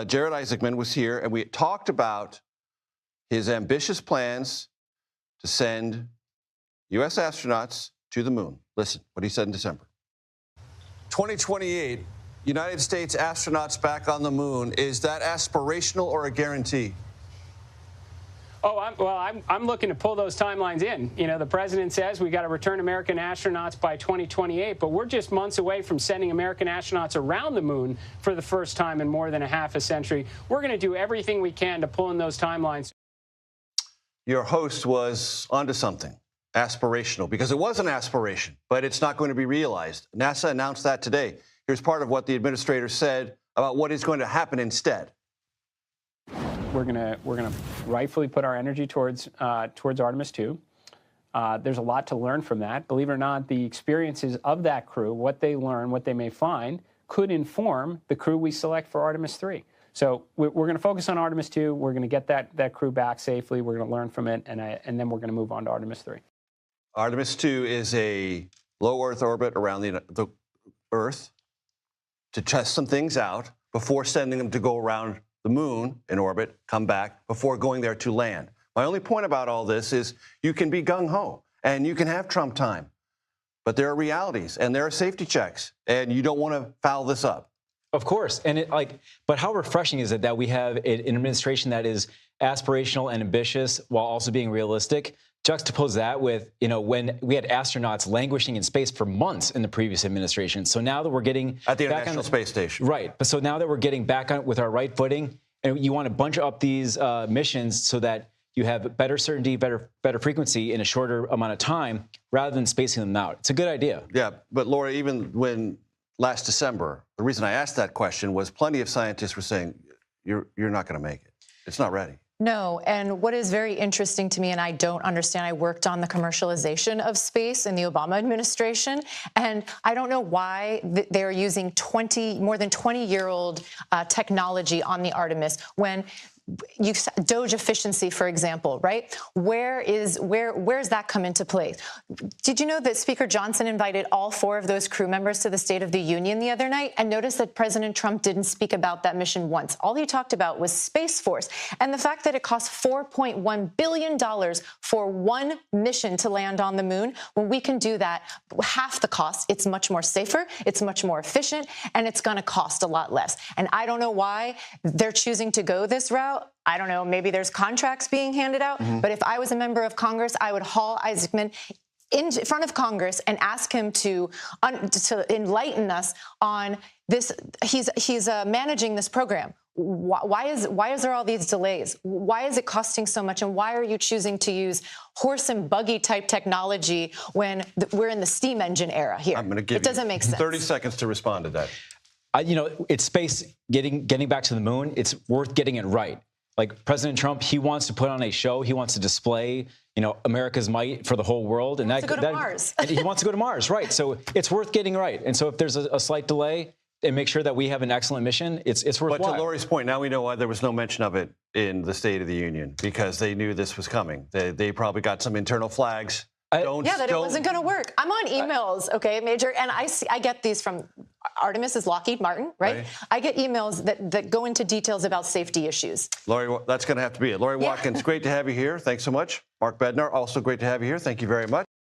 Jared Isaacman was here, and we talked about his ambitious plans to send U.S. astronauts to the moon. Listen what he said in December. 2028, United States astronauts back on the moon. Is that aspirational or a guarantee? Oh, I'm looking to pull those timelines in. You know, the president says we got to return American astronauts by 2028, but we're just months away from sending American astronauts around the moon for the first time in more than a half a century. We're going to do everything we can to pull in those timelines. Your host was onto something aspirational, because it was an aspiration, but it's not going to be realized. NASA announced that today. Here's part of what the administrator said about what is going to happen instead. We're gonna rightfully put our energy towards Artemis 2. There's a lot to learn from that. Believe it or not, the experiences of that crew, what they learn, what they may find, could inform the crew we select for Artemis 3. So we're going to focus on Artemis 2. We're going to get that crew back safely. We're going to learn from it, and then we're going to move on to Artemis 3. Artemis 2 is a low Earth orbit around the Earth to test some things out before sending them to go around the moon in orbit, come back, before going there to land. My only point about all this is you can be gung-ho and you can have Trump time, but there are realities and there are safety checks, and you don't want to foul this up. Of course. And but how refreshing is it that we have an administration that is aspirational and ambitious while also being realistic? Juxtapose that with, when we had astronauts languishing in space for months in the previous administration. So now that we're getting at the International Space Station. Right. But so now that we're getting back on with our right footing, and you want to bunch up these missions so that you have better certainty, better frequency in a shorter amount of time rather than spacing them out. It's a good idea. Yeah. But Laurie, even when last December, the reason I asked that question was plenty of scientists were saying, you're not going to make it. It's not ready. No, and what is very interesting to me, and I don't understand, I worked on the commercialization of space in the Obama administration, and I don't know why they're using more than 20-year-old technology on the Artemis when DOGE efficiency, for example, right? Where's that come into play? Did you know that Speaker Johnson invited all 4 of those crew members to the State of the Union the other night? And notice that President Trump didn't speak about that mission once. All he talked about was Space Force and the fact that it costs $4.1 billion for one mission to land on the moon. When we can do that, half the cost, it's much more safer, it's much more efficient, and it's going to cost a lot less. And I don't know why they're choosing to go this route. I don't know, maybe there's contracts being handed out, but if I was a member of Congress, I would haul Isaacman in front of Congress and ask him to enlighten us on this. He's managing this program. Why is there all these delays? Why is it costing so much? And why are you choosing to use horse and buggy type technology when we're in the steam engine era here? I'm going to give it doesn't make sense. 30 seconds to respond to that. It's space, getting back to the moon. It's worth getting it right. Like President Trump, he wants to put on a show. He wants to display, America's might for the whole world. And he wants to go to Mars. And he wants to go to Mars, right? So it's worth getting right. And so if there's a slight delay, and make sure that we have an excellent mission, it's worthwhile. But to Laurie's point, now we know why there was no mention of it in the State of the Union, because they knew this was coming. They probably got some internal flags. It wasn't going to work. I'm on emails, okay, Major, and I get these from Artemis is Lockheed Martin, right? I get emails that go into details about safety issues. Laurie, that's going to have to be it. Laurie Watkins, great to have you here. Thanks so much. Mark Bednar, also great to have you here. Thank you very much.